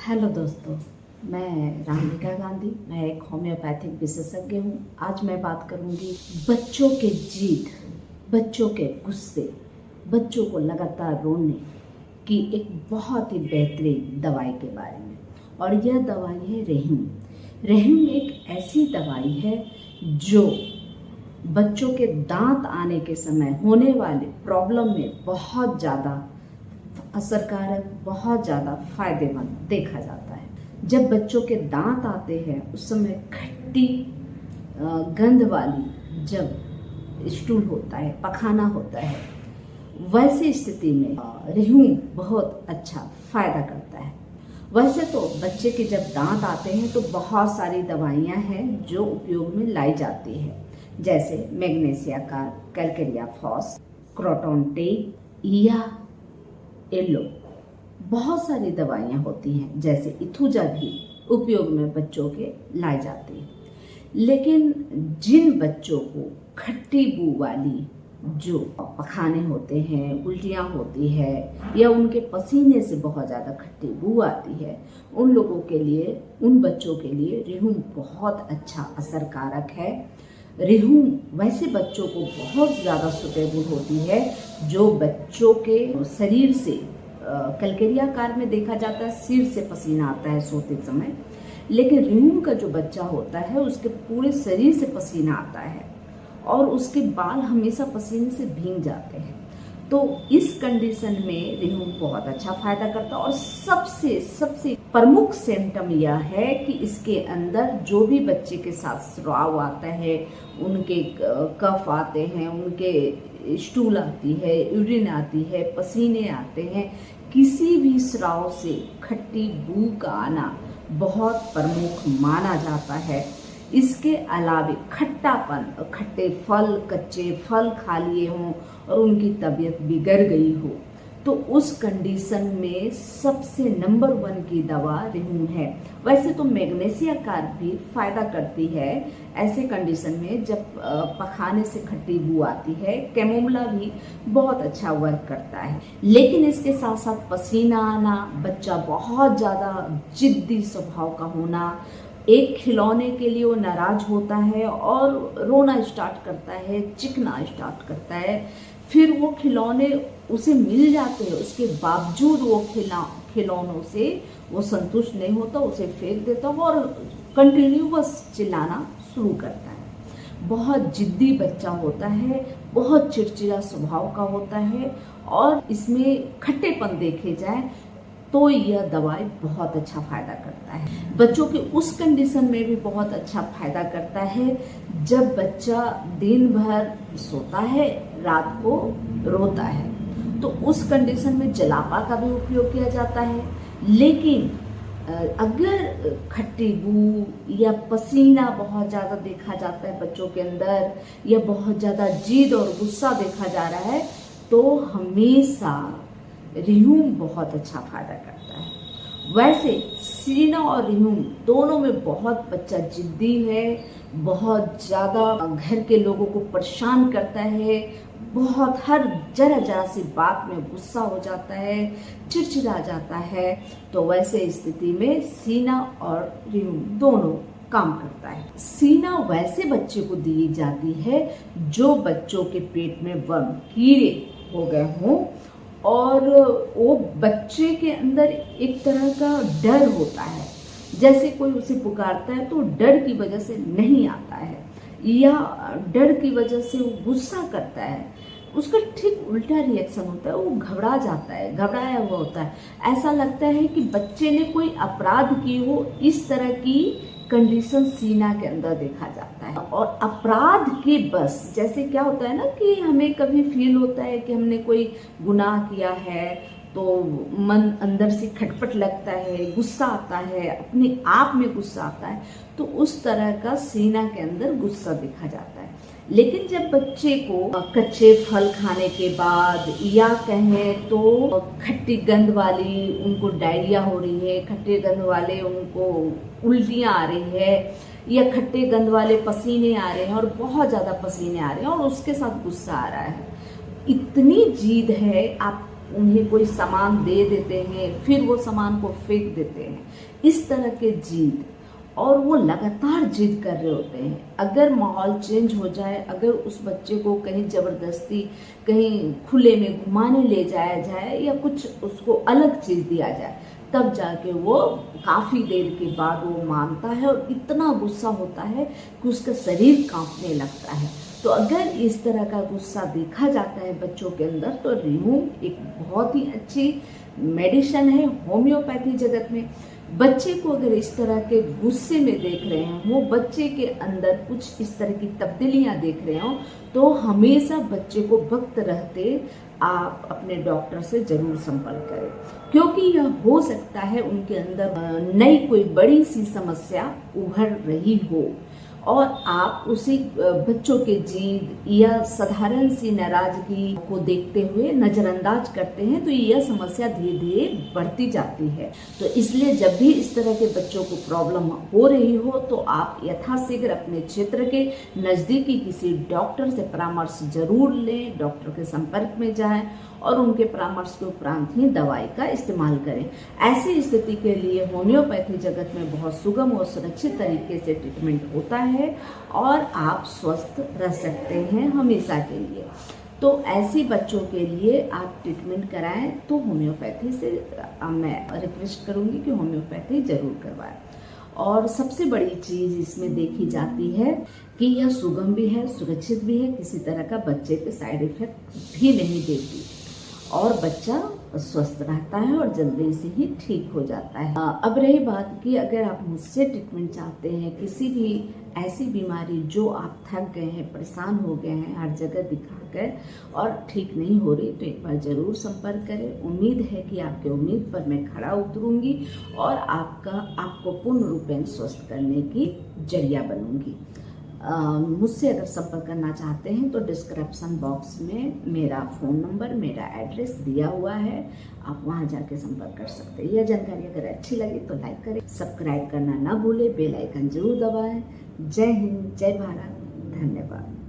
Hello दोस्तों, मैं रामलिका गांधी। मैं एक होम्योपैथिक विशेषज्ञ हूँ। आज मैं बात करूँगी बच्चों के जिद, बच्चों के गुस्से, बच्चों को लगातार रोने की एक बहुत ही बेहतरीन दवाई के बारे में। और यह दवाई है रेह्यूम। रेह्यूम एक ऐसी दवाई है जो बच्चों के दांत आने के समय होने वाले प्रॉब्लम में बहुत ज़्यादा असरकारक, बहुत ज़्यादा फायदेमंद देखा जाता है। जब बच्चों के दांत आते हैं उस समय खट्टी गंध वाली जब स्टूल होता है, पखाना होता है, वैसी स्थिति में रेह्यूम बहुत अच्छा फायदा करता है। वैसे तो बच्चे के जब दांत आते हैं तो बहुत सारी दवाइयाँ हैं जो उपयोग में लाई जाती है, जैसे magnesia carb, calcarea phos, croton टे या एलो। बहुत सारी दवाइयाँ होती हैं, जैसे इथुजा भी उपयोग में बच्चों के लाई जाती है। लेकिन जिन बच्चों को खट्टी बू वाली जो पखाने होते हैं, उल्टियाँ होती है या उनके पसीने से बहुत ज़्यादा खट्टी बू आती है, उन लोगों के लिए, उन बच्चों के लिए रेह्यूम बहुत अच्छा असरकारक है। रेह्यूम वैसे बच्चों को बहुत ज़्यादा सुटेबल होती है जो बच्चों के शरीर से कैलकेरिया कार में देखा जाता है, सिर से पसीना आता है सोते समय, लेकिन रेह्यूम का जो बच्चा होता है उसके पूरे शरीर से पसीना आता है और उसके बाल हमेशा पसीने से भीग जाते हैं। तो इस कंडीशन में रेह्यूम बहुत अच्छा फायदा करता है। और सबसे प्रमुख सिम्टम यह है कि इसके अंदर जो भी बच्चे के साथ स्राव आता है, उनके कफ आते हैं, उनके स्टूल आती है, यूरिन आती है, पसीने आते हैं, किसी भी स्राव से खट्टी बू का आना बहुत प्रमुख माना जाता है। इसके अलावे खट्टापन, खट्टे फल, कच्चे फल खा लिए हों और उनकी तबीयत बिगड़ गई हो, तो उस कंडीशन में सबसे नंबर 1 की दवा रेह्यूम है। वैसे तो मैग्नीशिया कार भी फायदा करती है ऐसे कंडीशन में जब पखाने से खट्टी बू आती है। कैमोमिला भी बहुत अच्छा वर्क करता है। लेकिन इसके साथ साथ पसीना आना, बच्चा बहुत ज़्यादा जिद्दी स्वभाव का होना, एक खिलौने के लिए वो नाराज होता है और रोना स्टार्ट करता है, चिकना स्टार्ट करता है, फिर वो खिलौने उसे मिल जाते हैं, उसके बावजूद वो खिलौनों से वो संतुष्ट नहीं होता, उसे फेंक देता है और कंटिन्यूअस चिल्लाना शुरू करता है। बहुत जिद्दी बच्चा होता है, बहुत चिड़चिड़ा स्वभाव का होता है और इसमें खट्टेपन देखे जाए तो यह दवाई बहुत अच्छा फायदा करता है। बच्चों के उस कंडीशन में भी बहुत अच्छा फायदा करता है जब बच्चा दिन भर सोता है, रात को रोता है, तो उस कंडीशन में जलापा का भी उपयोग किया जाता है। लेकिन अगर खट्टी बू या पसीना बहुत ज़्यादा देखा जाता है बच्चों के अंदर या बहुत ज़्यादा जिद और गुस्सा देखा जा रहा है, तो हमेशा रेह्यूम बहुत अच्छा फायदा करता है। वैसे सीना और रेह्यूम दोनों में बहुत बच्चा जिद्दी है, बहुत ज़्यादा घर के लोगों को परेशान करता है, बहुत हर जरा सी बात में गुस्सा हो जाता है, चिड़चिड़ा जाता है, तो वैसे स्थिति में सीना और रेह्यूम दोनों काम करता है। सीना वैसे बच्चे को दी जाती है जो बच्चों के पेट में वर्म, कीड़े हो गए हों और वो बच्चे के अंदर एक तरह का डर होता है, जैसे कोई उसे पुकारता है तो डर की वजह से नहीं आता है या डर की वजह से वो गुस्सा करता है, उसका ठीक उल्टा रिएक्शन होता है, वो घबरा जाता है, घबराया हुआ होता है, ऐसा लगता है कि बच्चे ने कोई अपराध की हो। इस तरह की कंडीशन सीना के अंदर देखा जाता है। और अपराध के बस, जैसे क्या होता है ना कि हमें कभी फील होता है कि हमने कोई गुनाह किया है तो मन अंदर से खटपट लगता है, गुस्सा आता है, अपने आप में गुस्सा आता है, तो उस तरह का सीना के अंदर गुस्सा देखा जाता है। लेकिन जब बच्चे को कच्चे फल खाने के बाद या कहें तो खट्टी गंध वाली उनको डायरिया हो रही है, खट्टे गंध वाले उनको उल्टियाँ आ रही है या खट्टे गंध वाले पसीने आ रहे हैं और बहुत ज़्यादा पसीने आ रहे हैं और उसके साथ गुस्सा आ रहा है, इतनी जिद है, आप उन्हें कोई सामान दे देते हैं, फिर वो सामान को फेंक देते हैं। इस तरह के जिद, और वो लगातार जिद कर रहे होते हैं। अगर माहौल चेंज हो जाए, अगर उस बच्चे को कहीं ज़बरदस्ती कहीं खुले में घुमाने ले जाया जाए या कुछ उसको अलग चीज़ दिया जाए, तब जाके वो काफ़ी देर के बाद वो मानता है और इतना गुस्सा होता है कि उसका शरीर कांपने लगता है। तो अगर इस तरह का गुस्सा देखा जाता है बच्चों के अंदर, तो रिहूम एक बहुत ही अच्छी मेडिसिन है होम्योपैथी जगत में। बच्चे को अगर इस तरह के गुस्से में देख रहे हैं, वो बच्चे के अंदर कुछ इस तरह की तब्दीलियां देख रहे हो, तो हमेशा बच्चे को वक्त रहते आप अपने डॉक्टर से जरूर संपर्क करें, क्योंकि यह हो सकता है उनके अंदर नई कोई बड़ी सी समस्या उभर रही हो और आप उसी बच्चों के जिद या साधारण सी नाराजगी को देखते हुए नजरअंदाज करते हैं, तो यह समस्या धीरे धीरे बढ़ती जाती है। तो इसलिए जब भी इस तरह के बच्चों को प्रॉब्लम हो रही हो, तो आप यथाशीघ्र अपने क्षेत्र के नज़दीकी किसी डॉक्टर से परामर्श जरूर लें, डॉक्टर के संपर्क में जाएं और उनके परामर्श के उपरांत ही दवाई का इस्तेमाल करें। ऐसी स्थिति के लिए होम्योपैथी जगत में बहुत सुगम और सुरक्षित तरीके से ट्रीटमेंट होता है और आप स्वस्थ रह सकते हैं हमेशा के लिए। तो ऐसे बच्चों के लिए आप ट्रीटमेंट कराएं तो होम्योपैथी से मैं रिक्वेस्ट करूंगी कि होम्योपैथी जरूर करवाएं। और सबसे बड़ी चीज़ इसमें देखी जाती है कि यह सुगम भी है, सुरक्षित भी है, किसी तरह का बच्चे पे साइड इफेक्ट भी नहीं देती और बच्चा स्वस्थ रहता है और जल्दी से ही ठीक हो जाता है। अब रही बात कि अगर आप मुझसे ट्रीटमेंट चाहते हैं, किसी भी ऐसी बीमारी जो आप थक गए हैं, परेशान हो गए हैं, हर जगह दिखाकर और ठीक नहीं हो रही, तो एक बार ज़रूर संपर्क करें। उम्मीद है कि आपके उम्मीद पर मैं खरा उतरूंगी और आपको पूर्ण रूपेण स्वस्थ करने की जरिया बनूंगी। मुझसे अगर संपर्क करना चाहते हैं तो डिस्क्रिप्शन बॉक्स में मेरा फ़ोन नंबर, मेरा एड्रेस दिया हुआ है, आप वहां जाके संपर्क कर सकते हैं। यह जानकारी अगर अच्छी लगी तो लाइक करें, सब्सक्राइब करना ना भूलें, बेल आइकन जरूर दबाएं। जय हिंद, जय भारत, धन्यवाद।